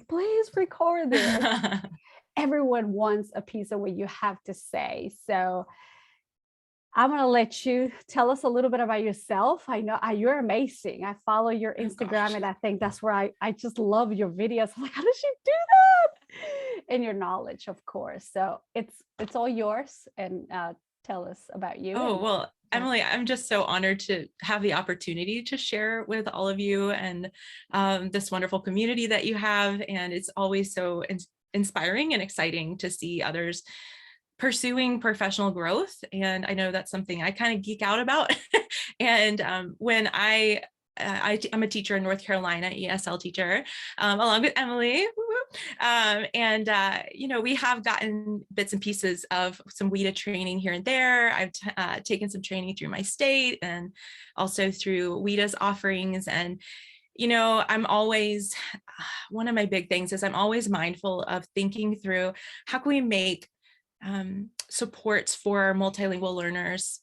please record it. Everyone wants a piece of what you have to say. So I'm going to let you tell us a little bit about yourself. I know you're amazing. I follow your Instagram, and I think that's where I just love your videos. I'm like, how does she do that? And your knowledge, of course. So it's all yours. And tell us about you. Oh, well, Emily, I'm just so honored to have the opportunity to share with all of you and this wonderful community that you have. And it's always so inspiring and exciting to see others pursuing professional growth. And I know that's something I kind of geek out about. And when I'm a teacher in North Carolina, ESL teacher, along with Emily. We have gotten bits and pieces of some WIDA training here and there. I've taken some training through my state and also through WIDA's offerings. And I'm always, one of my big things is I'm always mindful of thinking through how can we make supports for multilingual learners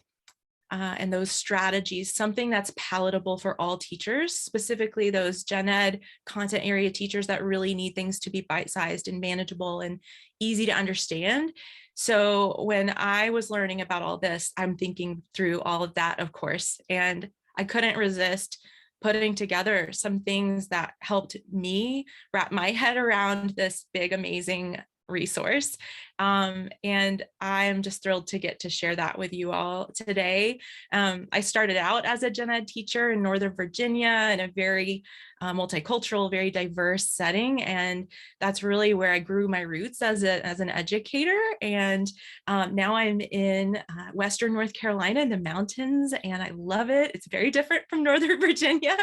and those strategies, something that's palatable for all teachers, specifically those gen ed content area teachers that really need things to be bite-sized and manageable and easy to understand. So when I was learning about all this, I'm thinking through all of that, of course, and I couldn't resist putting together some things that helped me wrap my head around this big, amazing resource. And I'm just thrilled to get to share that with you all today. I started out as a gen ed teacher in Northern Virginia in a very multicultural, very diverse setting. And that's really where I grew my roots as an educator. And now I'm in Western North Carolina in the mountains, and I love it. It's very different from Northern Virginia.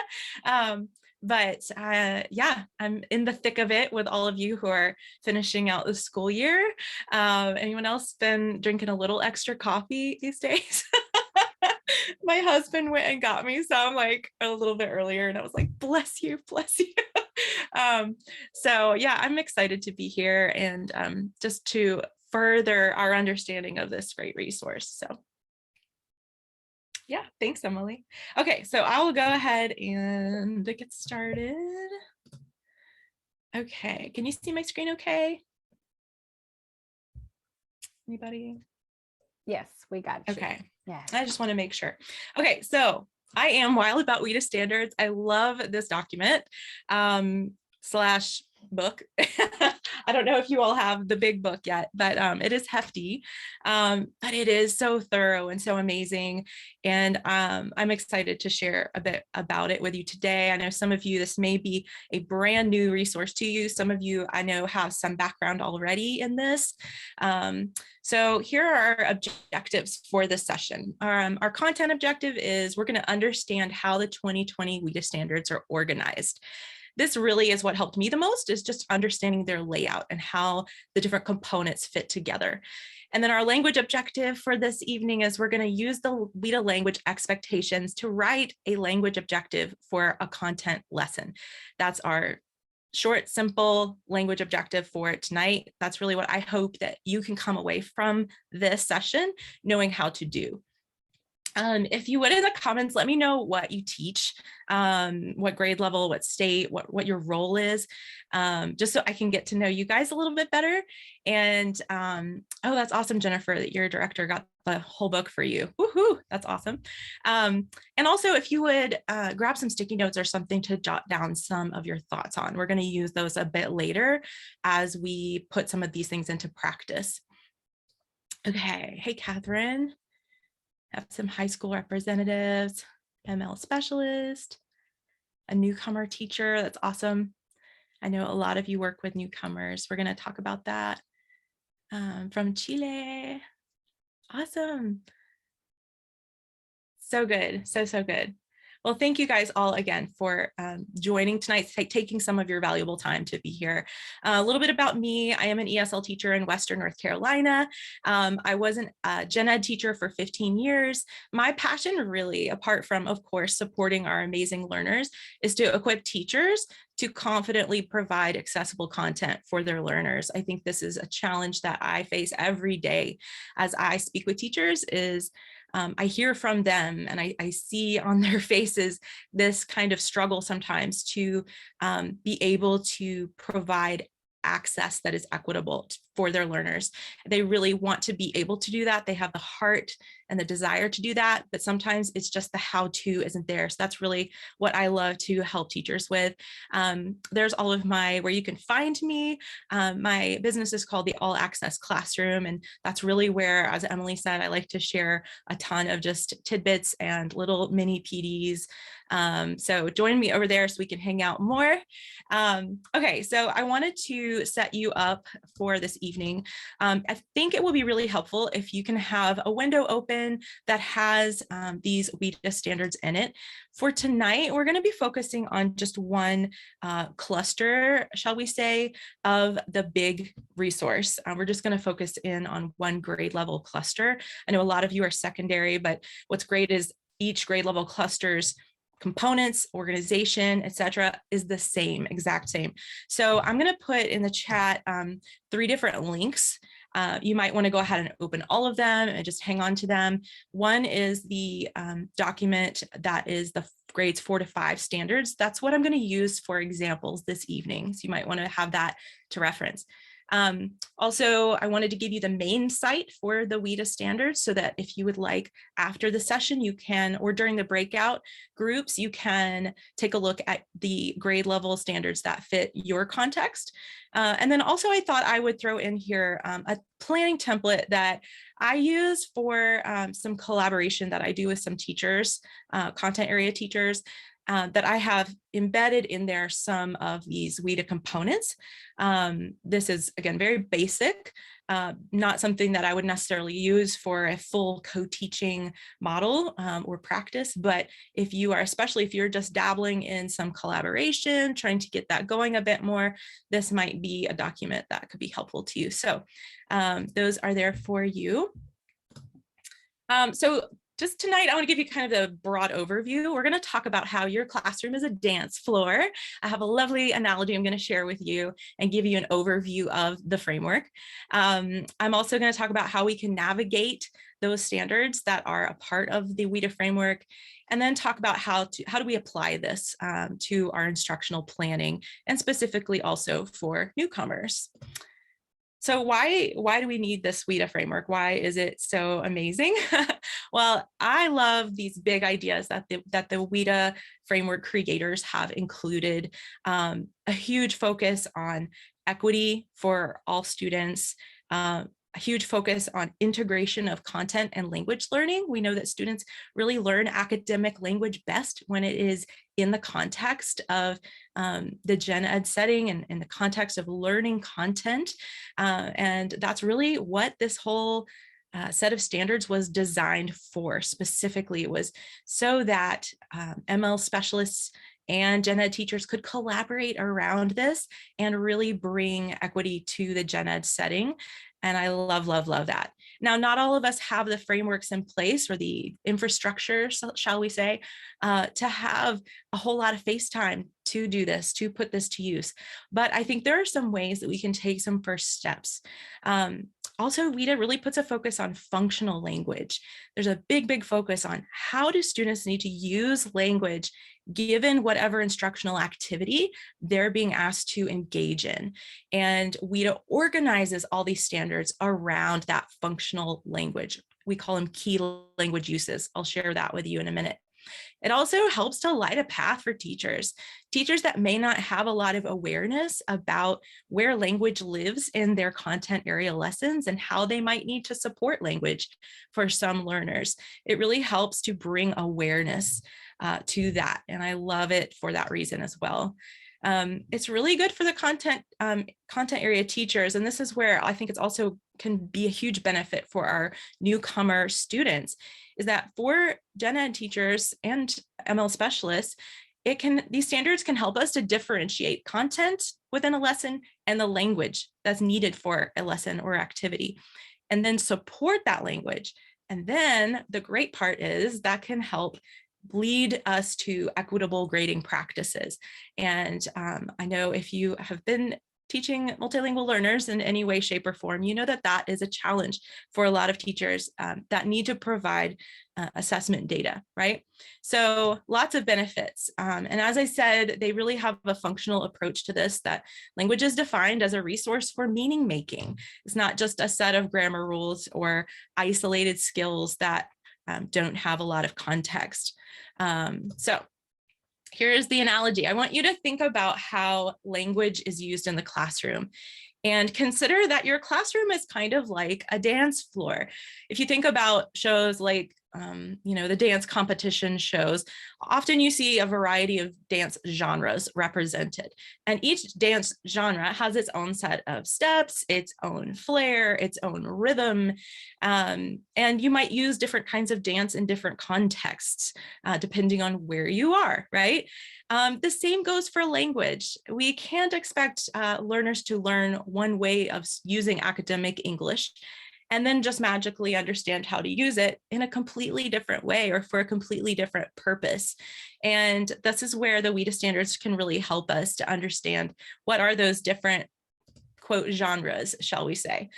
But I'm in the thick of it with all of you who are finishing out the school year. Anyone else been drinking a little extra coffee these days? My husband went and got me some like a little bit earlier, and I was like, bless you, bless you. So yeah, I'm excited to be here and just to further our understanding of this great resource. So yeah, thanks, Emily. Okay, so I will go ahead and get started. Okay, can you see my screen okay? Anybody? Yes, we got you. Okay, yeah. I just want to make sure. Okay, so I am wild about WIDA standards. I love this document slash book. I don't know if you all have the big book yet, but it is hefty, but it is so thorough and so amazing. And I'm excited to share a bit about it with you today. I know some of you, this may be a brand new resource to you. Some of you I know have some background already in this. So here are our objectives for this session. Our content objective is we're going to understand how the 2020 WIDA standards are organized. This really is what helped me the most, is just understanding their layout and how the different components fit together. And then our language objective for this evening is we're going to use the WIDA language expectations to write a language objective for a content lesson. That's our short, simple language objective for tonight. That's really what I hope that you can come away from this session knowing how to do. If you would, in the comments, let me know what you teach, what grade level, what state, what your role is, just so I can get to know you guys a little bit better. And oh, that's awesome, Jennifer, that your director got the whole book for you. Woohoo, that's awesome. And also, if you would grab some sticky notes or something to jot down some of your thoughts on. We're going to use those a bit later as we put some of these things into practice. Okay, hey, Catherine. Have some high school representatives, ML specialist, a newcomer teacher. That's awesome. I know a lot of you work with newcomers. We're going to talk about that. From Chile. Awesome. So good. So good. Well, thank you guys all again for joining tonight, taking some of your valuable time to be here. A little bit about me. I am an ESL teacher in Western North Carolina. I was a gen ed teacher for 15 years. My passion really, apart from, of course, supporting our amazing learners, is to equip teachers to confidently provide accessible content for their learners. I think this is a challenge that I face every day as I speak with teachers, is I hear from them and I see on their faces this kind of struggle sometimes to be able to provide access that is equitable for their learners. They really want to be able to do that. They have the heart and the desire to do that, but sometimes it's just the how-to isn't there. So that's really what I love to help teachers with. There's all of where you can find me. My business is called the All Access Classroom. And that's really where, as Emily said, I like to share a ton of just tidbits and little mini PDs. So join me over there so we can hang out more. Okay, so I wanted to set you up for this evening. I think it will be really helpful if you can have a window open that has these WIDA standards in it. For tonight, we're going to be focusing on just one cluster, shall we say, of the big resource. We're just going to focus in on one grade level cluster. I know a lot of you are secondary, but what's great is each grade level cluster's components, organization, etc., is the same, exact same. So I'm going to put in the chat 3 different links. You might want to go ahead and open all of them and just hang on to them. One is the document that is the grades 4 to 5 standards. That's what I'm going to use for examples this evening. So you might want to have that to reference. Also, I wanted to give you the main site for the WIDA standards so that if you would like after the session, you can, or during the breakout groups, you can take a look at the grade level standards that fit your context. And then also I thought I would throw in here a planning template that I use for some collaboration that I do with some teachers, content area teachers, that I have embedded in there some of these WIDA components. This is, again, very basic, not something that I would necessarily use for a full co-teaching model or practice, but if you are, especially if you're just dabbling in some collaboration, trying to get that going a bit more, this might be a document that could be helpful to you. So those are there for you. So just tonight, I want to give you kind of the broad overview. We're going to talk about how your classroom is a dance floor. I have a lovely analogy I'm going to share with you and give you an overview of the framework. I'm also going to talk about how we can navigate those standards that are a part of the WIDA framework, and then talk about how do we apply this to our instructional planning, and specifically also for newcomers. So why do we need this WIDA framework? Why is it so amazing? Well, I love these big ideas that the WIDA framework creators have included. A huge focus on equity for all students, a huge focus on integration of content and language learning. We know that students really learn academic language best when it is in the context of the gen ed setting and in the context of learning content. And that's really what this whole set of standards was designed for. Specifically, it was so that ML specialists and gen ed teachers could collaborate around this and really bring equity to the gen ed setting. And I love, love, love that. Now, not all of us have the frameworks in place or the infrastructure, shall we say, to have a whole lot of face time to do this, to put this to use. But I think there are some ways that we can take some first steps. Also, WIDA really puts a focus on functional language. There's a big, big focus on how do students need to use language given whatever instructional activity they're being asked to engage in. And WIDA organizes all these standards around that functional language. We call them key language uses. I'll share that with you in a minute. It also helps to light a path for teachers that may not have a lot of awareness about where language lives in their content area lessons and how they might need to support language for some learners. It really helps to bring awareness to that. And I love it for that reason as well. It's really good for the content area teachers. And this is where I think it's also can be a huge benefit for our newcomer students, is that for gen ed teachers and ML specialists, these standards can help us to differentiate content within a lesson and the language that's needed for a lesson or activity, and then support that language. And then the great part is that can help lead us to equitable grading practices. And I know if you have been teaching multilingual learners in any way, shape, or form, you know that that is a challenge for a lot of teachers that need to provide assessment data, right? So lots of benefits. And as I said, they really have a functional approach to this, that language is defined as a resource for meaning making. It's not just a set of grammar rules or isolated skills that don't have a lot of context. So here's the analogy. I want you to think about how language is used in the classroom, and consider that your classroom is kind of like a dance floor. If you think about shows like the dance competition shows, often you see a variety of dance genres represented. And each dance genre has its own set of steps, its own flair, its own rhythm. And you might use different kinds of dance in different contexts, depending on where you are, right? The same goes for language. We can't expect learners to learn one way of using academic English and then just magically understand how to use it in a completely different way or for a completely different purpose. And this is where the WIDA standards can really help us to understand what are those different, quote, genres, shall we say.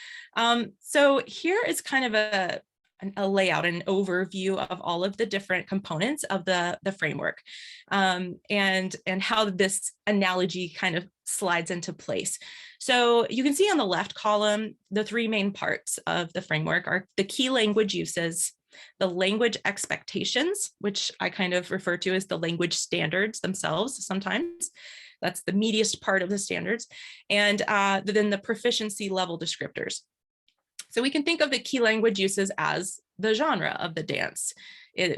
So here is kind of a layout, an overview of all of the different components of the framework, and how this analogy kind of slides into place. So you can see on the left column, the three main parts of the framework are the key language uses, the language expectations, which I kind of refer to as the language standards themselves sometimes. That's the meatiest part of the standards, and then the proficiency level descriptors. So we can think of the key language uses as the genre of the dance.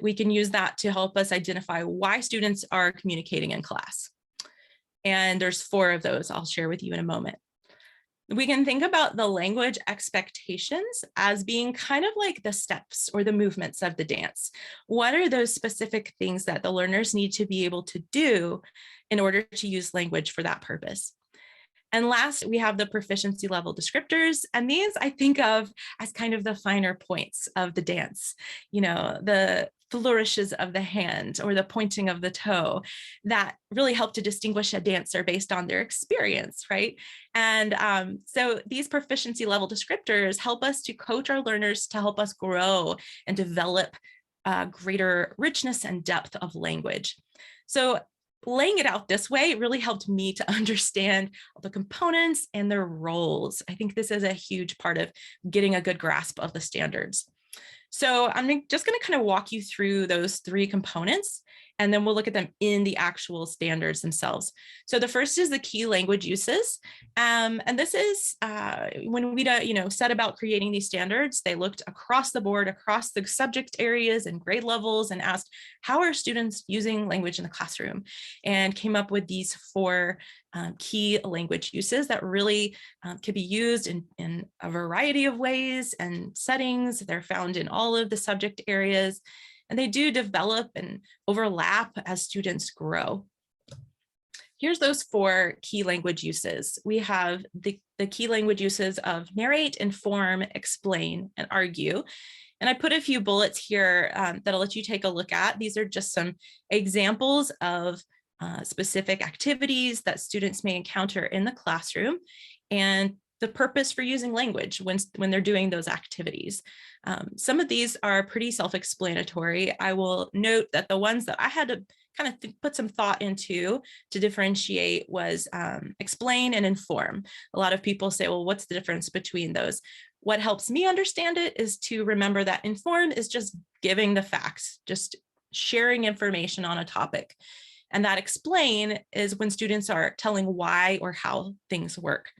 We can use that to help us identify why students are communicating in class. And there's 4 of those I'll share with you in a moment. We can think about the language expectations as being kind of like the steps or the movements of the dance. What are those specific things that the learners need to be able to do in order to use language for that purpose? And last, we have the proficiency level descriptors. And these I think of as kind of the finer points of the dance, the flourishes of the hand or the pointing of the toe that really help to distinguish a dancer based on their experience, right? And so these proficiency level descriptors help us to coach our learners to help us grow and develop greater richness and depth of language. So laying it out this way really helped me to understand the components and their roles. I think this is a huge part of getting a good grasp of the standards. So I'm just going to kind of walk you through those 3 components, and then we'll look at them in the actual standards themselves. So the first is the key language uses. And this is when WIDA, set about creating these standards, they looked across the board, across the subject areas and grade levels, and asked, how are students using language in the classroom? And came up with these 4 key language uses that really can be used in a variety of ways and settings. They're found in all of the subject areas, and they do develop and overlap as students grow. Here's those 4 key language uses. We have the key language uses of narrate, inform, explain, and argue. And I put a few bullets here that'll let you take a look at. These are just some examples of specific activities that students may encounter in the classroom and the purpose for using language when they're doing those activities. Some of these are pretty self-explanatory. I will note that the ones that I had to kind of put some thought into to differentiate was explain and inform. A lot of people say, well, what's the difference between those? What helps me understand it is to remember that inform is just giving the facts, just sharing information on a topic. And that explain is when students are telling why or how things work.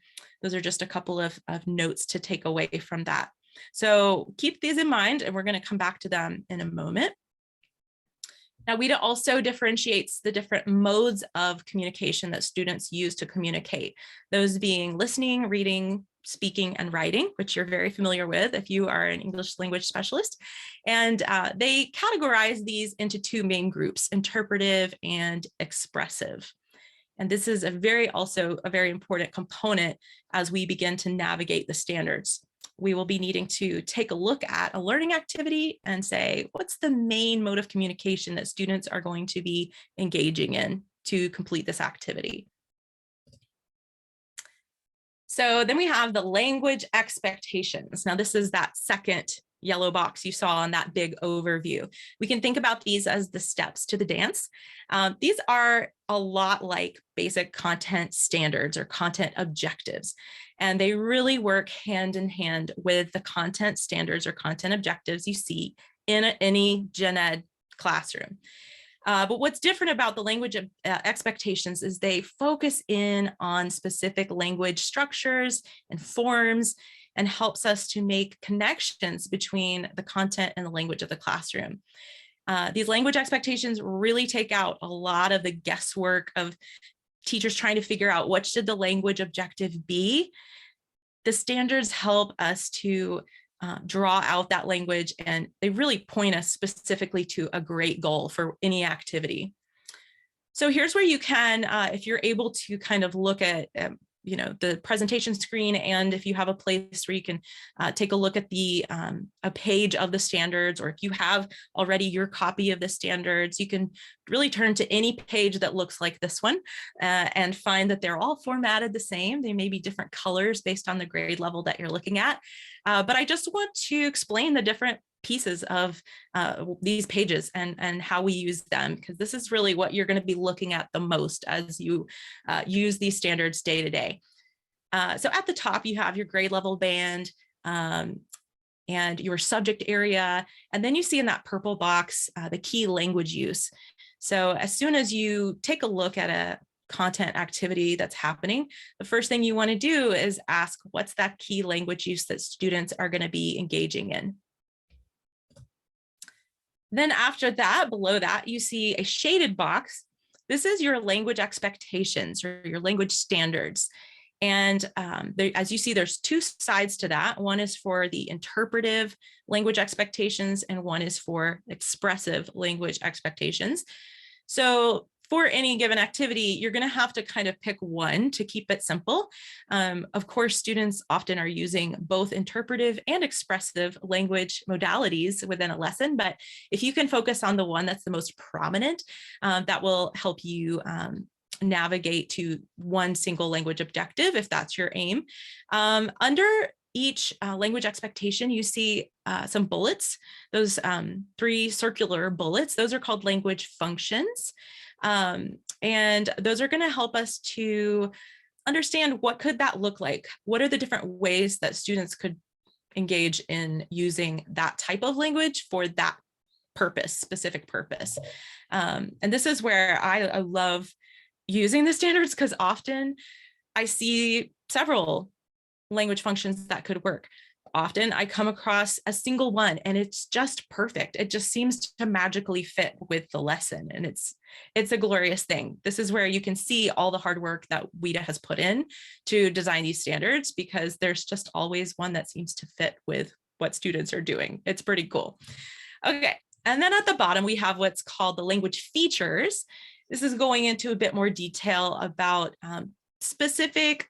Those are just a couple of notes to take away from that. So keep these in mind, and we're going to come back to them in a moment. Now, WIDA also differentiates the different modes of communication that students use to communicate, those being listening, reading, speaking, and writing, which you're very familiar with if you are an English language specialist. And they categorize these into 2 main groups, interpretive and expressive. And this is also a very important component as we begin to navigate the standards. We will be needing to take a look at a learning activity and say, what's the main mode of communication that students are going to be engaging in to complete this activity? So then we have the language expectations. Now this is that second yellow box you saw on that big overview. We can think about these as the steps to the dance. These are a lot like basic content standards or content objectives, and they really work hand in hand with the content standards or content objectives you see in any gen ed classroom. But what's different about the language expectations is they focus in on specific language structures and forms and helps us to make connections between the content and the language of the classroom. These language expectations really take out a lot of the guesswork of teachers trying to figure out what should the language objective be. The standards help us to draw out that language, and they really point us specifically to a great goal for any activity. So here's where you can, if you're able to kind of look at the presentation screen, and if you have a place where you can take a look at a page of the standards, or if you have already your copy of the standards, you can really turn to any page that looks like this one and find that they're all formatted the same. They may be different colors based on the grade level that you're looking at. But I just want to explain the different pieces of these pages and how we use them, because this is really what you're going to be looking at the most as you use these standards day to day. So at the top, you have your grade level band and your subject area. And then you see in that purple box, the key language use. So as soon as you take a look at a content activity that's happening, the first thing you want to do is ask, what's that key language use that students are going to be engaging in? Then after that, below that, you see a shaded box. This is your language expectations or your language standards. And as you see, there's two sides to that. One is for the interpretive language expectations, and one is for expressive language expectations. So for any given activity, you're going to have to kind of pick one to keep it simple. Of course, students often are using both interpretive and expressive language modalities within a lesson, but if you can focus on the one that's the most prominent, that will help you navigate to one single language objective, if that's your aim. Under each language expectation, you see some bullets, those 3 circular bullets. Those are called language functions. And those are going to help us to understand what could that look like? What are the different ways that students could engage in using that type of language for that purpose, specific purpose? And this is where I love using the standards, because often I see several language functions that could work. Often I come across a single one and it's just perfect. It just seems to magically fit with the lesson, and it's a glorious thing. This is where you can see all the hard work that WIDA has put in to design these standards, because there's just always one that seems to fit with what students are doing. It's pretty cool. Okay, and then at the bottom we have what's called the language features. This is going into a bit more detail about specific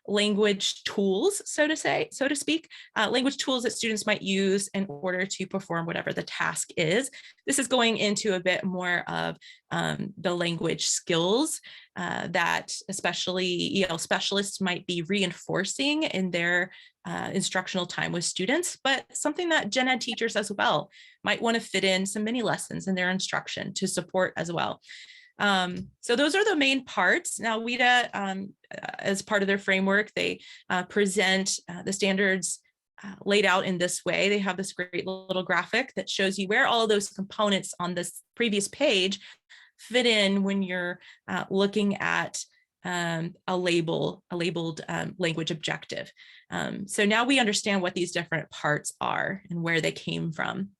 language tools, so to speak, language tools that students might use in order to perform whatever the task is. This is going into a bit more of the language skills that especially EL specialists might be reinforcing in their instructional time with students, but something that gen ed teachers as well might want to fit in some mini lessons in their instruction to support as well. So those are the main parts. Now, WIDA, as part of their framework, they present the standards laid out in this way. They have this great little graphic that shows you where all of those components on this previous page fit in when you're looking at a labeled language objective. So now we understand what these different parts are and where they came from.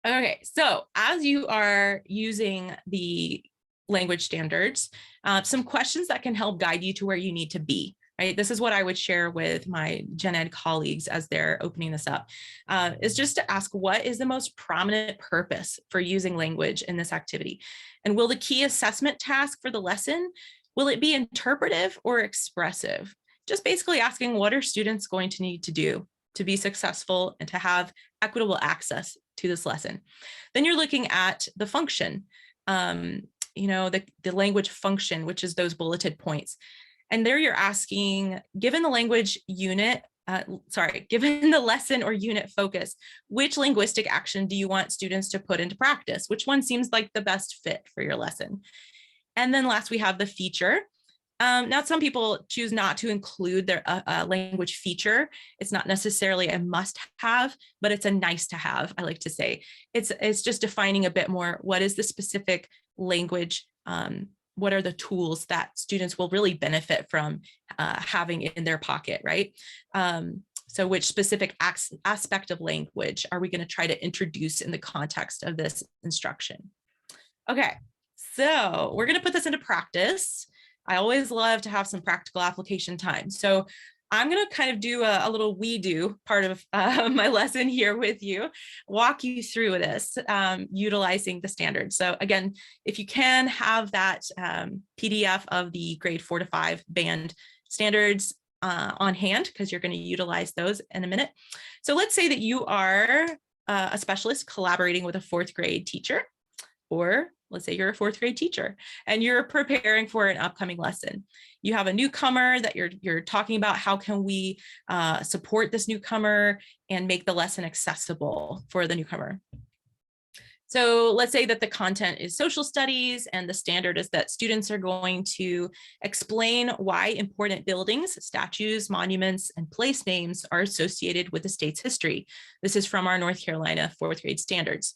Okay, so as you are using the language standards, some questions that can help guide you to where you need to be, right? This is what I would share with my gen ed colleagues as they're opening this up, is just to ask, what is the most prominent purpose for using language in this activity? And will the key assessment task for the lesson, will it be interpretive or expressive? Just basically asking, what are students going to need to do to be successful and to have equitable access to this lesson? Then you're looking at the function. the language function, which is those bulleted points. And there you're asking, given the language unit, given the lesson or unit focus, which linguistic action do you want students to put into practice? Which one seems like the best fit for your lesson? And then last, we have the feature. Now, some people choose not to include their language feature. It's not necessarily a must-have, but it's a nice-to-have, I like to say. It's just defining a bit more, what is the specific language, what are the tools that students will really benefit from having in their pocket, right? So which specific aspect of language are we going to try to introduce in the context of this instruction? Okay, so we're going to put this into practice. I always love to have some practical application time. So I'm going to kind of do a little we do part of my lesson here with you, walk you through this, utilizing the standards. So again, if you can have that PDF of the grade 4 to 5 band standards on hand, because you're going to utilize those in a minute. So let's say that you are a specialist collaborating with a 4th grade teacher, or let's say you're a 4th grade teacher and you're preparing for an upcoming lesson. You have a newcomer that you're talking about, how can we support this newcomer and make the lesson accessible for the newcomer. So let's say that the content is social studies and the standard is that students are going to explain why important buildings, statues, monuments, and place names are associated with the state's history. This is from our North Carolina 4th grade standards.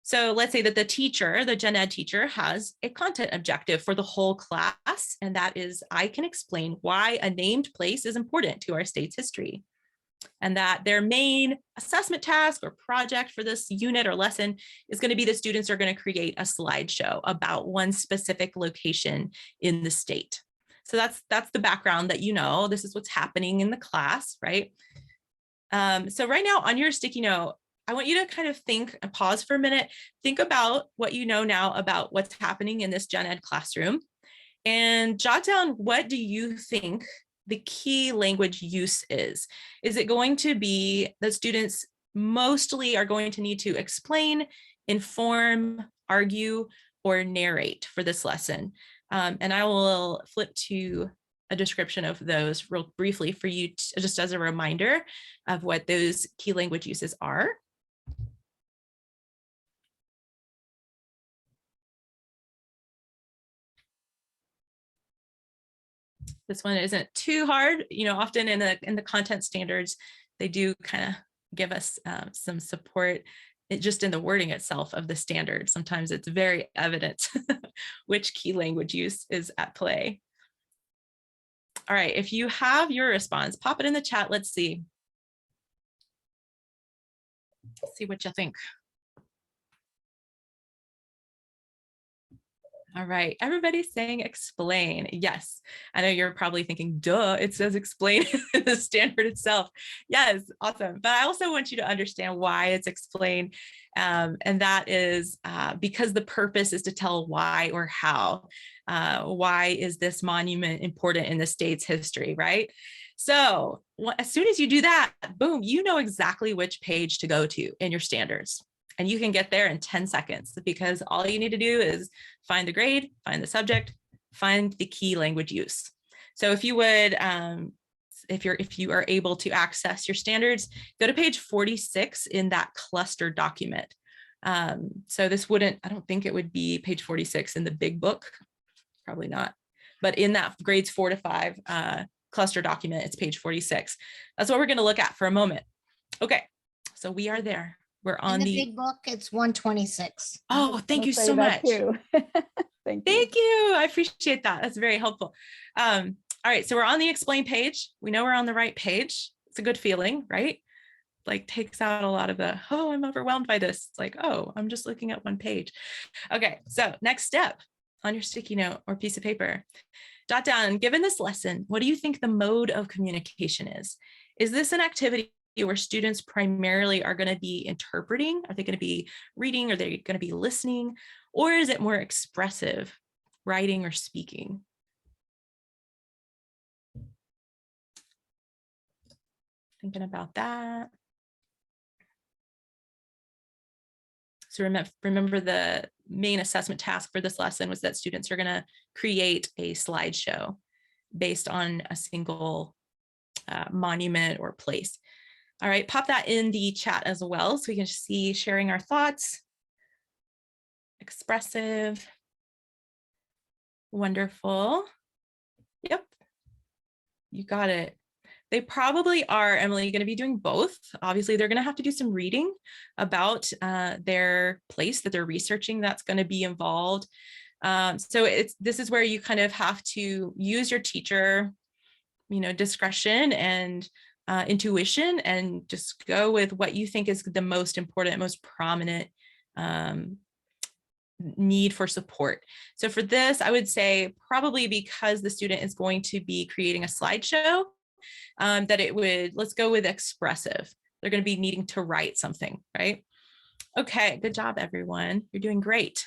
So let's say that the teacher, the gen ed teacher, has a content objective for the whole class, and that is, I can explain why a named place is important to our state's history. And that their main assessment task or project for this unit or lesson is going to be the students are going to create a slideshow about one specific location in the state. So that's the background that this is what's happening in the class, right? So right now on your sticky note, I want you to kind of think and pause for a minute, think about what you know now about what's happening in this gen ed classroom, and jot down, what do you think the key language use is? Is it going to be that students mostly are going to need to explain, inform, argue, or narrate for this lesson? And I will flip to a description of those real briefly for you, just as a reminder of what those key language uses are. This one isn't too hard. Often in the content standards, they do kind of give us some support just in the wording itself of the standard. Sometimes it's very evident which key language use is at play. All right, if you have your response, pop it in the chat. Let's see. Let's see what you think. All right, everybody's saying explain. Yes, I know you're probably thinking, duh, it says explain in the standard itself. Yes, awesome. But I also want you to understand why it's explained. And that is because the purpose is to tell why or how. Why is this monument important in the state's history, right? So as soon as you do that, boom, you know exactly which page to go to in your standards. And you can get there in 10 seconds, because all you need to do is find the grade, find the subject, find the key language use. So if you would, if you are able to access your standards, go to page 46 in that cluster document. So this I don't think it would be page 46 in the big book, probably not, but in that grades 4 to 5 cluster document, it's page 46. That's what we're going to look at for a moment. Okay, so we are there. We're on the big book, it's 126. Oh, thank you so much. Thank you. I appreciate that. That's very helpful. All right, so we're on the explain page. We know we're on the right page. It's a good feeling, right? Like takes out a lot of the, oh, I'm overwhelmed by this. It's like, oh, I'm just looking at one page. Okay, so next step on your sticky note or piece of paper, jot down, given this lesson, what do you think the mode of communication is? Is this an activity where students primarily are going to be interpreting? Are they going to be reading? Are they going to be listening? Or is it more expressive, writing or speaking? Thinking about that. So remember main assessment task for this lesson was that students are going to create a slideshow based on a single monument or place. All right, pop that in the chat as well so we can see sharing our thoughts. Expressive. Wonderful. Yep, you got it. They probably are, Emily, going to be doing both. Obviously, they're going to have to do some reading about their place that they're researching that's going to be involved. So this is where you kind of have to use your teacher, discretion and intuition, and just go with what you think is the most important, most prominent need for support. So for this, I would say probably because the student is going to be creating a slideshow, let's go with expressive. They're going to be needing to write something, right? Okay, good job, everyone. You're doing great.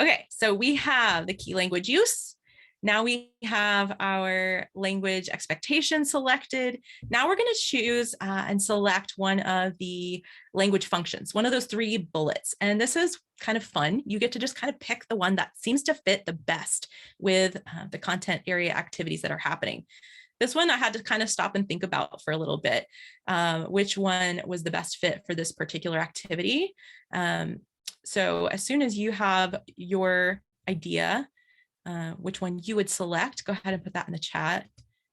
Okay, so we have the key language use. Now we have our language expectations selected. Now we're going to choose and select one of the language functions, one of those 3 bullets. And this is kind of fun. You get to just kind of pick the one that seems to fit the best with the content area activities that are happening. This one I had to kind of stop and think about for a little bit, which one was the best fit for this particular activity. So as soon as you have your idea, which one you would select, go ahead and put that in the chat.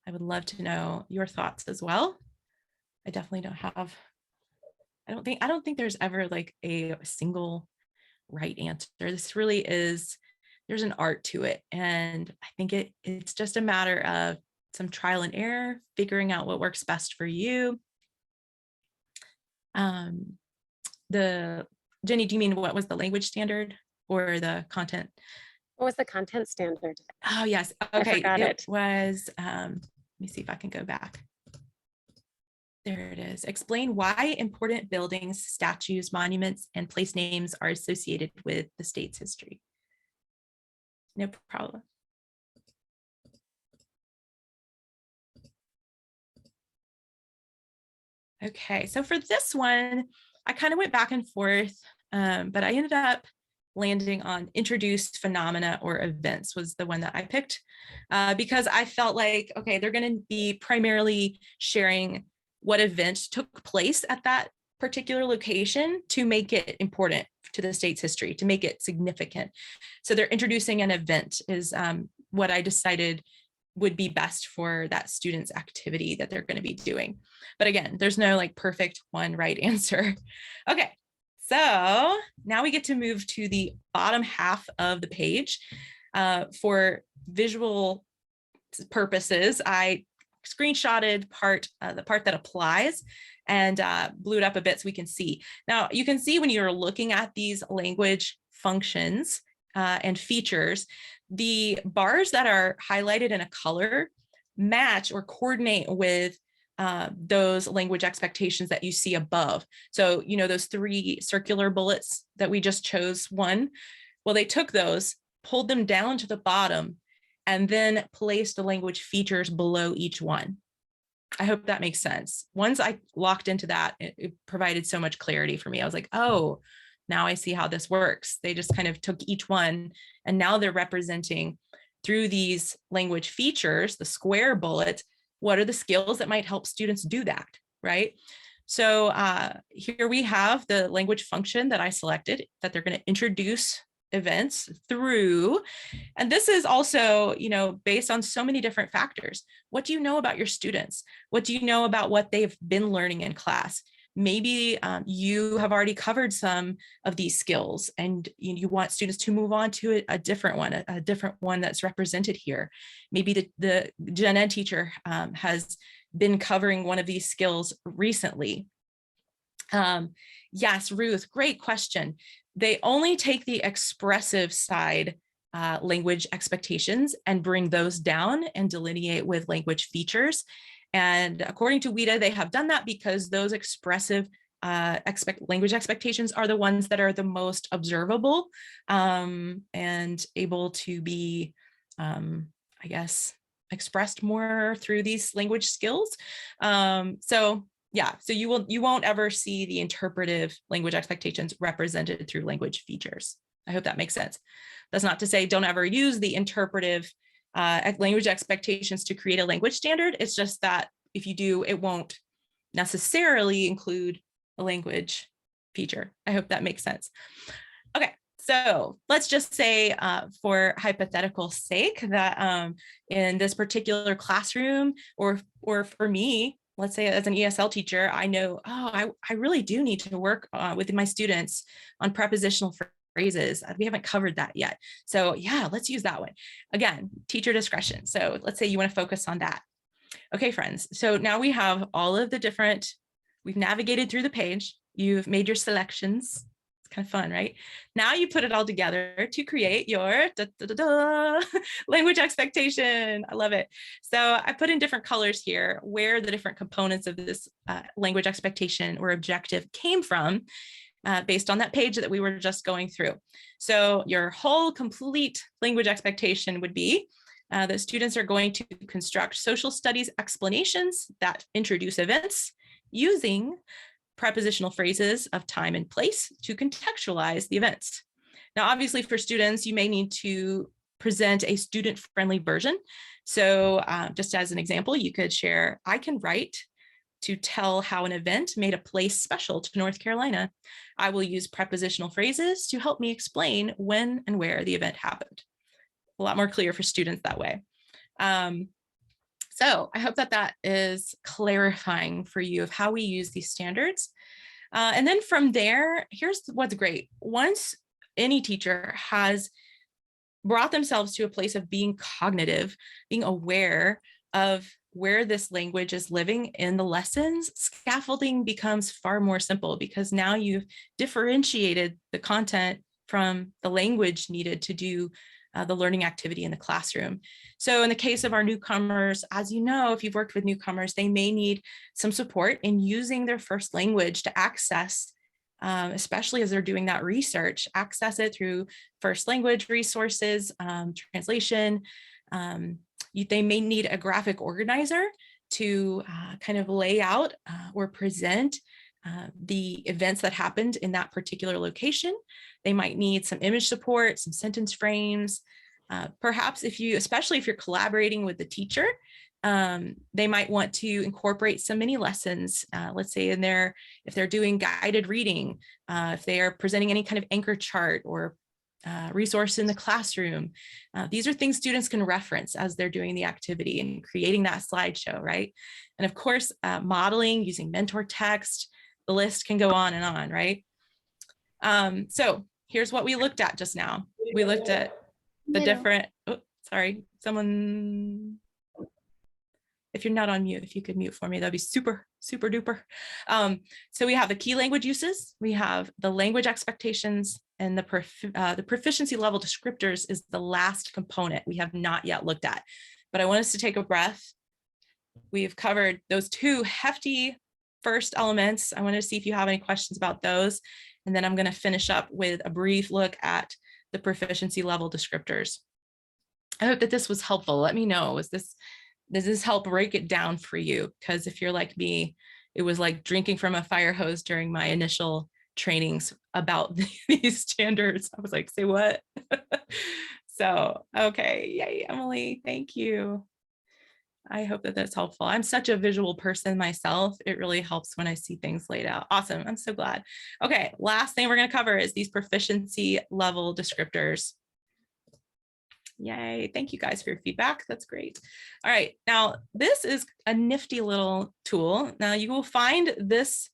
I would love to know your thoughts as well. I definitely don't have, I don't think there's ever like a single right answer. This really is, there's an art to it. And I think it's just a matter of some trial and error, figuring out what works best for you. Jenny, do you mean what was the language standard or the content? What was the content standard? Oh, yes. Okay. It was, let me see if I can go back. There it is. Explain why important buildings, statues, monuments, and place names are associated with the state's history. No problem. Okay, so for this one, I kind of went back and forth, but I ended up landing on introduced phenomena or events was the one that I picked because I felt like, okay, they're going to be primarily sharing what event took place at that particular location to make it important to the state's history, to make it significant. So they're introducing an event is what I decided would be best for that student's activity that they're going to be doing. But again, there's no like perfect one right answer. Okay, so now we get to move to the bottom half of the page. For visual purposes, I screenshotted the part that applies and blew it up a bit so we can see. Now you can see when you're looking at these language functions and features, the bars that are highlighted in a color match or coordinate with those language expectations that you see above. So, those 3 circular bullets that we just chose one, well, they took those, pulled them down to the bottom, and then placed the language features below each one. I hope that makes sense. Once I locked into that, it provided so much clarity for me. I was like, oh, now I see how this works. They just kind of took each one, and now they're representing through these language features, the square bullet, what are the skills that might help students do that, right? So here we have the language function that I selected that they're going to introduce events through. And this is also, based on so many different factors. What do you know about your students? What do you know about what they've been learning in class? Maybe you have already covered some of these skills and you want students to move on to a different one that's represented here. Maybe the gen ed teacher has been covering one of these skills recently. Yes, Ruth, great question. They only take the expressive side language expectations and bring those down and delineate with language features. And according to WIDA, they have done that because those expressive language expectations are the ones that are the most observable and able to be, I guess, expressed more through these language skills. So you won't ever see the interpretive language expectations represented through language features. I hope that makes sense. That's not to say don't ever use the interpretive language expectations to create a language standard. It's just that if you do, it won't necessarily include a language feature. I hope that makes sense. Okay, so let's just say for hypothetical sake that in this particular classroom or for me, let's say as an ESL teacher, I know, I really do need to work with my students on prepositional phrases. We haven't covered that yet. So yeah, let's use that one. Again, teacher discretion. So let's say you want to focus on that. Okay, friends. So now we have all of the different, we've navigated through the page. You've made your selections. It's kind of fun, right? Now you put it all together to create your language expectation. I love it. So I put in different colors here where the different components of this language expectation or objective came from based on that page that we were just going through. So your whole complete language expectation would be that students are going to construct social studies explanations that introduce events using prepositional phrases of time and place to contextualize the events. Now, obviously for students, you may need to present a student-friendly version. So just as an example, you could share, I can write to tell how an event made a place special to North Carolina. I will use prepositional phrases to help me explain when and where the event happened. A lot more clear for students that way. So I hope that that is clarifying for you of how we use these standards. And then from there, here's what's great. Once any teacher has brought themselves to a place of being cognitive, being aware of where this language is living in the lessons, scaffolding becomes far more simple because now you've differentiated the content from the language needed to do the learning activity in the classroom. So in the case of our newcomers, as you know, if you've worked with newcomers, they may need some support in using their first language to access, especially as they're doing that research, access it through first language resources, translation. They may need a graphic organizer to kind of lay out or present the events that happened in that particular location. They might need some image support, some sentence frames. Perhaps especially if you're collaborating with the teacher, they might want to incorporate some mini lessons. Let's say if they're doing guided reading, if they are presenting any kind of anchor chart or resource in the classroom. These are things students can reference as they're doing the activity and creating that slideshow, right? And of course, modeling using mentor text, the list can go on, right? So here's what we looked at just now. We looked at the different, someone, if you're not on mute, if you could mute for me, that'd be super, super duper. So we have the key language uses, we have the language expectations, and the proficiency level descriptors is the last component we have not yet looked at. But I want us to take a breath. We've covered those two hefty first elements. I want to see if you have any questions about those. And then I'm going to finish up with a brief look at the proficiency level descriptors. I hope that this was helpful. Let me know, does this help break it down for you? Because if you're like me, it was like drinking from a fire hose during my initial trainings about these standards. I was like, say what? So, okay, yay, Emily, thank you. I hope that that's helpful. I'm such a visual person myself. It really helps when I see things laid out. Awesome, I'm so glad. Okay, last thing we're gonna cover is these proficiency level descriptors. Yay, thank you guys for your feedback. That's great. All right, now this is a nifty little tool. Now you will find this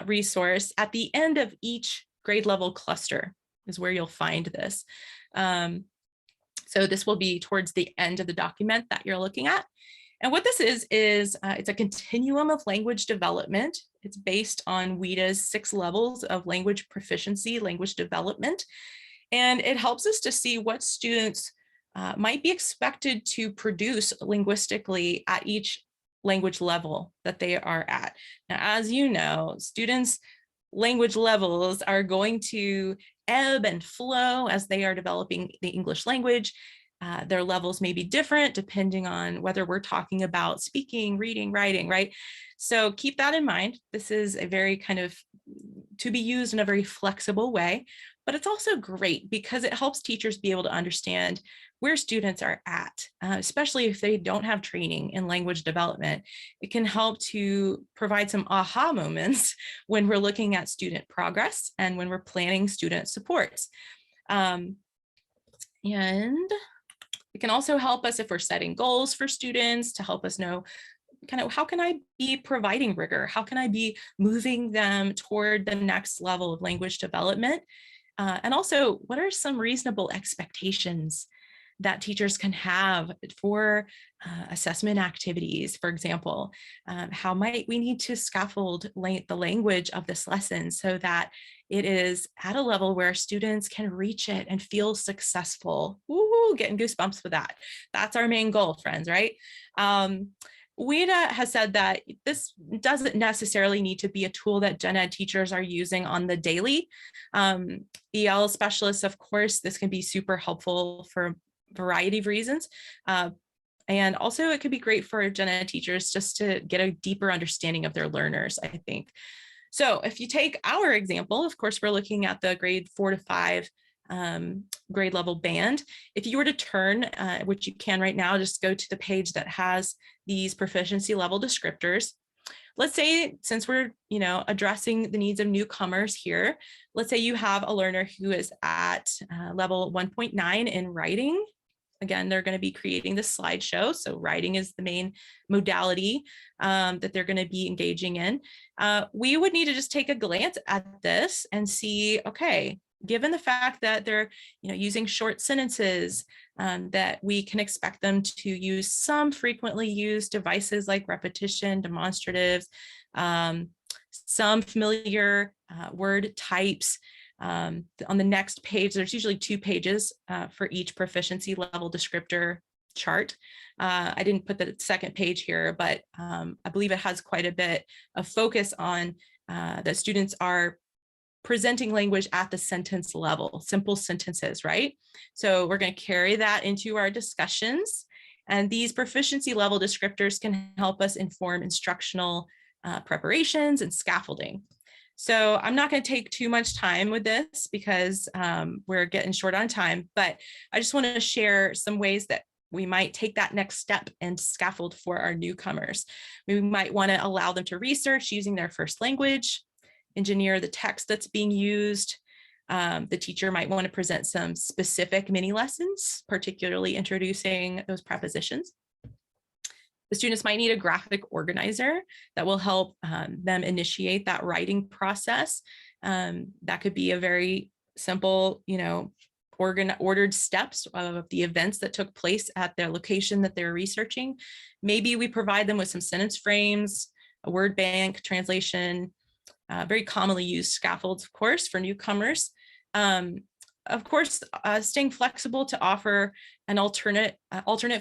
resource at the end of each grade level cluster is where you'll find this. So this will be towards the end of the document that you're looking at. And what this is it's a continuum of language development. It's based on WIDA's 6 levels of language proficiency, language development. And it helps us to see what students might be expected to produce linguistically at each language level that they are at. Now, as you know, students' language levels are going to ebb and flow as they are developing the English language. Their levels may be different depending on whether we're talking about speaking, reading, writing, right? So keep that in mind. This is a very kind of to be used in a very flexible way. but it's also great because it helps teachers be able to understand where students are at, especially if they don't have training in language development. It can help to provide some aha moments when we're looking at student progress and when we're planning student supports. And it can also help us if we're setting goals for students to help us know kind of how can I be providing rigor? How can I be moving them toward the next level of language development? And also, what are some reasonable expectations that teachers can have for assessment activities? For example, how might we need to scaffold the language of this lesson so that it is at a level where students can reach it and feel successful? Woo, getting goosebumps with that. That's our main goal, friends, right? WIDA has said that this doesn't necessarily need to be a tool that gen ed teachers are using on the daily. EL specialists, of course, this can be super helpful for a variety of reasons. And also it could be great for gen ed teachers just to get a deeper understanding of their learners, I think. So if you take our example, of course, we're looking at the grade 4 to 5 grade level band. If you were to turn, which you can right now, just go to the page that has these proficiency level descriptors. Let's say, since we're addressing the needs of newcomers here, let's say you have a learner who is at level 1.9 in writing. Again, they're going to be creating this slideshow. So writing is the main modality that they're going to be engaging in. We would need to just take a glance at this and see, okay, given the fact that they're using short sentences, that we can expect them to use some frequently used devices like repetition, demonstratives, some familiar word types. On the next page, there's usually 2 pages for each proficiency level descriptor chart. I didn't put the second page here, but I believe it has quite a bit of focus on that students are presenting language at the sentence level, simple sentences, right? So we're going to carry that into our discussions. And these proficiency level descriptors can help us inform instructional preparations and scaffolding. So I'm not going to take too much time with this because we're getting short on time, but I just want to share some ways that we might take that next step and scaffold for our newcomers. We might want to allow them to research using their first language, engineer the text that's being used. The teacher might want to present some specific mini lessons, particularly introducing those prepositions. The students might need a graphic organizer that will help them initiate that writing process. That could be a very simple, ordered steps of the events that took place at their location that they're researching. Maybe we provide them with some sentence frames, a word bank, translation, very commonly used scaffolds, of course, for newcomers. Of course, staying flexible to offer an alternate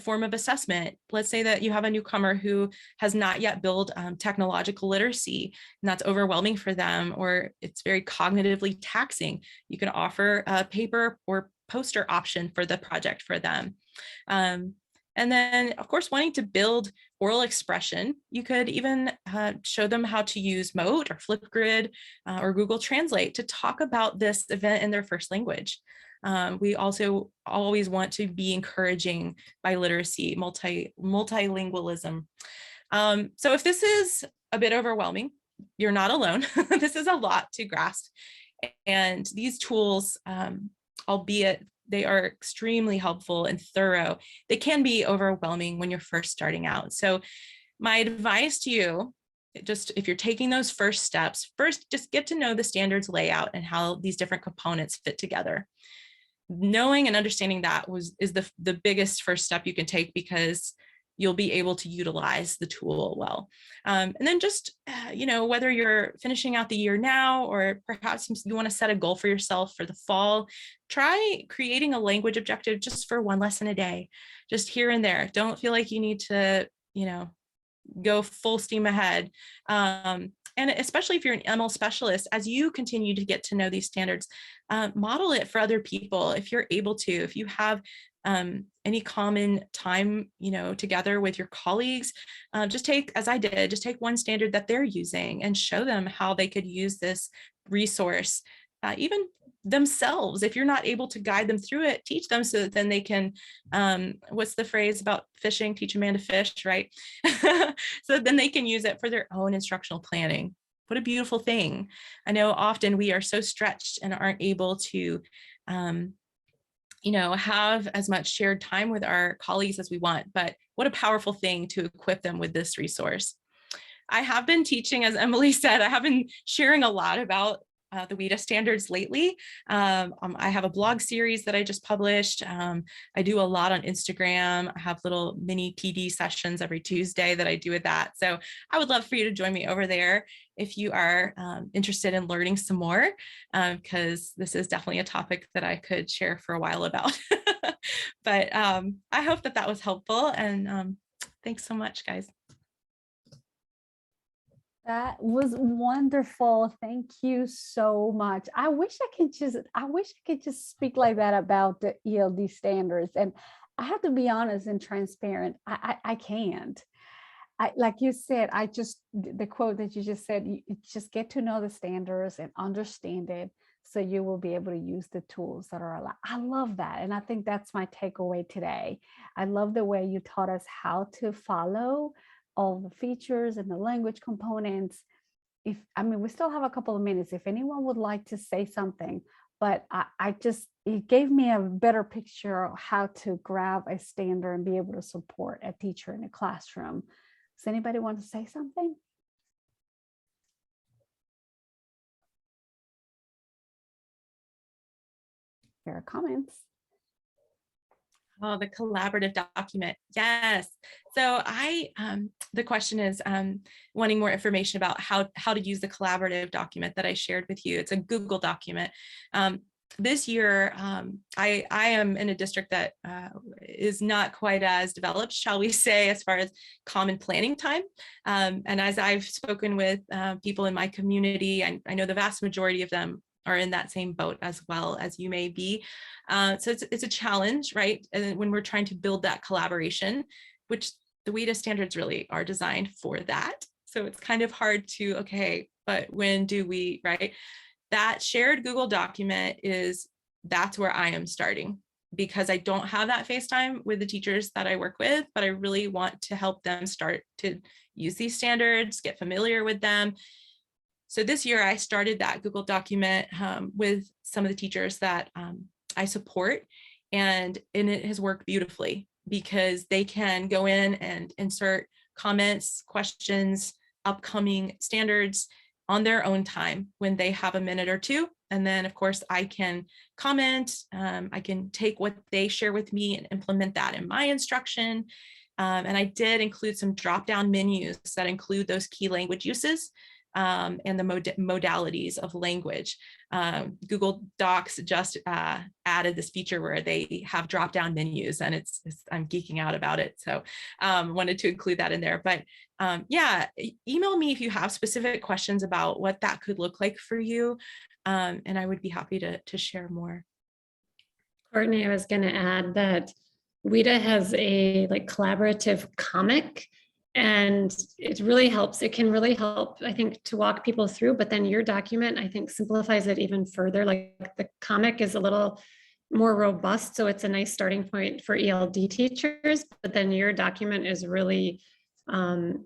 form of assessment. Let's say that you have a newcomer who has not yet built technological literacy, and that's overwhelming for them, or it's very cognitively taxing. You can offer a paper or poster option for the project for them. And then, of course, wanting to build oral expression, you could even show them how to use Mote or Flipgrid or Google Translate to talk about this event in their first language. We also always want to be encouraging biliteracy, multilingualism. So if this is a bit overwhelming, you're not alone. This is a lot to grasp. And these tools, albeit they are extremely helpful and thorough, they can be overwhelming when you're first starting out. So my advice to you, just if you're taking those first steps, first just get to know the standards layout and how these different components fit together. Knowing and understanding that is the biggest first step you can take, because you'll be able to utilize the tool well. And then just, whether you're finishing out the year now, or perhaps you want to set a goal for yourself for the fall, try creating a language objective just for 1 lesson a day, just here and there. Don't feel like you need to, go full steam ahead. And especially if you're an ML specialist, as you continue to get to know these standards, model it for other people if you're able to. If you have any common time, together with your colleagues, just take, as I did, just take one standard that they're using and show them how they could use this resource, even themselves. If you're not able to guide them through it, teach them so that then they can, what's the phrase about fishing? Teach a man to fish, right? So then they can use it for their own instructional planning. What a beautiful thing. I know often we are so stretched and aren't able to, have as much shared time with our colleagues as we want, but what a powerful thing to equip them with this resource. I have been teaching, as Emily said, I have been sharing a lot about the WIDA standards lately. I have a blog series that I just published. I do a lot on Instagram. I have little mini PD sessions every Tuesday that I do with that. So I would love for you to join me over there if you are interested in learning some more, because this is definitely a topic that I could share for a while about. But I hope that was helpful. And thanks so much, guys. That was wonderful. Thank you so much. I wish I could just speak like that about the ELD standards. And I have to be honest and transparent. I can't. Like you said, the quote that you just said, you just get to know the standards and understand it, so you will be able to use the tools that are allowed. I love that. And I think that's my takeaway today. I love the way you taught us how to follow all the features and the language components. We still have a couple of minutes if anyone would like to say something, but it gave me a better picture of how to grab a standard and be able to support a teacher in a classroom. Does anybody want to say something? There are comments. Oh, the collaborative document. Yes. So the question is wanting more information about how to use the collaborative document that I shared with you. It's a Google document. This year, I am in a district that is not quite as developed, shall we say, as far as common planning time. And as I've spoken with people in my community, I know the vast majority of them are in that same boat as well as you may be. So it's a challenge, right? And when we're trying to build that collaboration, which the WIDA standards really are designed for that. So it's kind of hard to, okay, but when do we, right? That shared Google document that's where I am starting, because I don't have that FaceTime with the teachers that I work with, but I really want to help them start to use these standards, get familiar with them. So this year I started that Google document with some of the teachers that I support, and it has worked beautifully because they can go in and insert comments, questions, upcoming standards on their own time when they have a minute or two. And then of course I can comment, I can take what they share with me and implement that in my instruction. And I did include some drop-down menus that include those key language uses and the modalities of language. Google Docs just added this feature where they have drop-down menus, and I'm geeking out about it. So wanted to include that in there. But yeah, email me if you have specific questions about what that could look like for you. And I would be happy to share more. Courtney, I was going to add that WIDA has a collaborative comic, and it really helps. It can really help, I think, to walk people through, but then your document, I think, simplifies it even further. Like the comic is a little more robust, so it's a nice starting point for ELD teachers, but then your document is really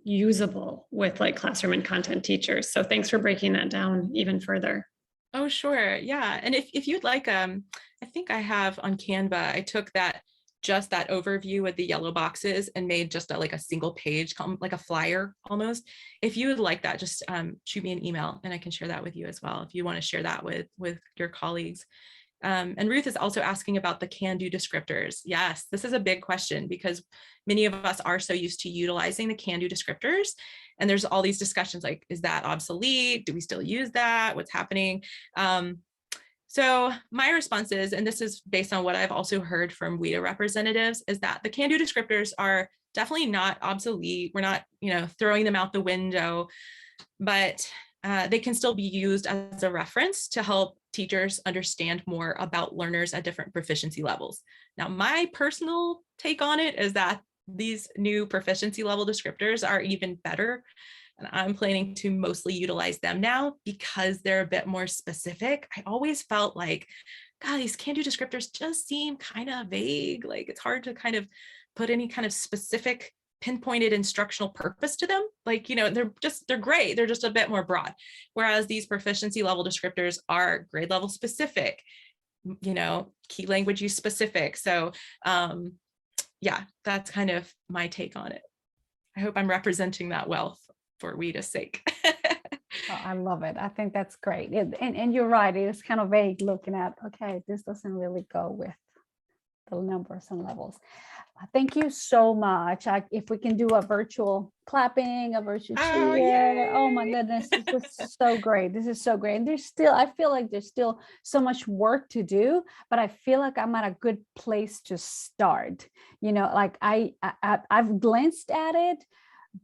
usable with classroom and content teachers. So thanks for breaking that down even further. Oh, sure. Yeah. And if you'd like, I think I have on Canva, I took just that overview with the yellow boxes and made just a single page, like a flyer almost. If you would like that, just shoot me an email and I can share that with you as well, if you want to share that with your colleagues. And Ruth is also asking about the can-do descriptors. Yes, this is a big question because many of us are so used to utilizing the can-do descriptors. And there's all these discussions like, is that obsolete? Do we still use that? What's happening? So my response is, and this is based on what I've also heard from WIDA representatives, is that the can-do descriptors are definitely not obsolete. We're not, throwing them out the window, but they can still be used as a reference to help teachers understand more about learners at different proficiency levels. Now, my personal take on it is that these new proficiency level descriptors are even better And I'm planning to mostly utilize them now because they're a bit more specific. I always felt like, God, these can-do descriptors just seem kind of vague. Like it's hard to kind of put any kind of specific pinpointed instructional purpose to them. Like, they're great. They're just a bit more broad. Whereas these proficiency level descriptors are grade level specific, key language use specific. So yeah, that's kind of my take on it. I hope I'm representing that well for WIDA's sake. Oh, I love it. I think that's great. And you're right. It is kind of vague looking at, okay, this doesn't really go with the numbers and levels. Thank you so much. If we can do a virtual clapping, a virtual cheer. Oh my goodness, this is so great. This is so great. And I feel like there's still so much work to do, but I feel like I'm at a good place to start. Like I've glanced at it,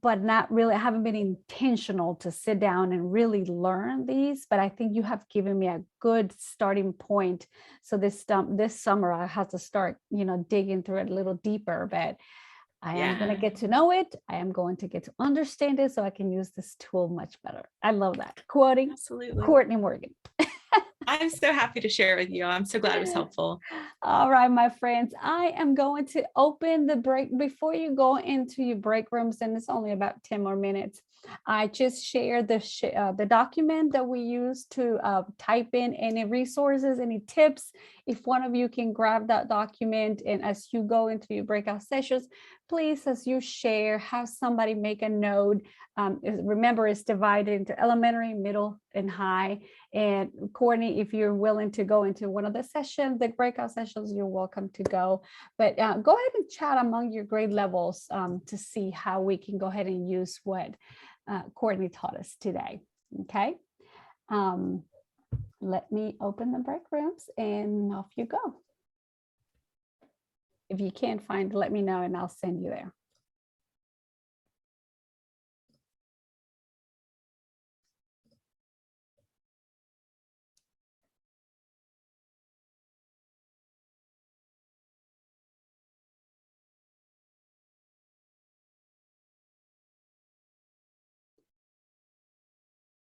but not really, I haven't been intentional to sit down and really learn these, but I think you have given me a good starting point. So this summer I have to start, digging through it a little deeper, but I am going to get to know it. I am going to get to understand it so I can use this tool much better. I love that. Quoting Absolutely. Courtney Morgan. I'm so happy to share with you. I'm so glad it was helpful. All right, my friends, I am going to open the break before you go into your break rooms, and it's only about 10 more minutes. I just shared the document that we use to type in any resources, any tips. If one of you can grab that document, and as you go into your breakout sessions, please, as you share, have somebody make a note. Remember, it's divided into elementary, middle, and high. And Courtney, if you're willing to go into one of the sessions, the breakout sessions, you're welcome to go. But go ahead and chat among your grade levels to see how we can go ahead and use what Courtney taught us today. Okay. Let me open the break rooms and off you go. If you can't find, let me know and I'll send you there.